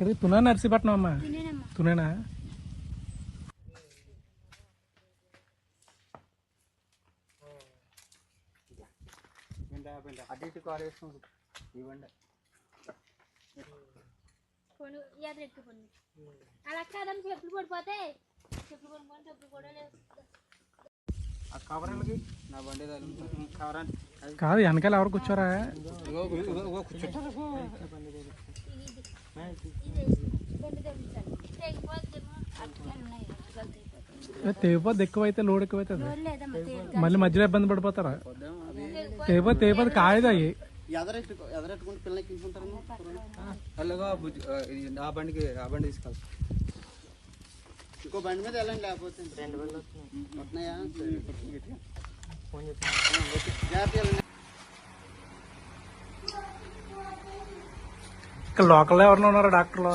ఎక్కడికి? తునా నర్సీపట్నం అమ్మా? తునేనా? అటు ఇటు కారు వేసుకుంటు ఇవ్వండి. అలా కాదని చెప్పులు పడిపోతే చెప్పులు కొనుక్కొని చెప్పులు కూడా లేవు. ఆ కవరాలకి నా బండి కవరాన్ని కాదు, వెనకాల ఎవరు కూర్చోరా? కూర్చుంటారు. తెగిపోద్ది, ఎక్కువైతే లోడ్ ఎక్కువైతుంది, మళ్ళీ మధ్యలో ఇబ్బంది పడిపోతారా? తెగిపోతే కాయదు అవి. ఎదరెట్టుకుంటే పిల్లలకి తీసుకుంటారు. అలాగా ఆ బండి తీసుకెళ్తాం. ఇంకో బండి మీద వెళ్ళండి, లేకపోతే 2 బండ్లు వస్తున్నాయా? ఇక్కడ లోకల్లో ఎవరైనా ఉన్నారా డాక్టర్లు?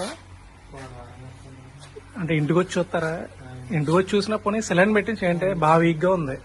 అంటే ఇంటికి వచ్చి చూస్తారా? ఇంటికి వచ్చి చూసినా పోనీ సెలైన్ పెట్టి చేయండి, బాగా వీక్ గా ఉంది.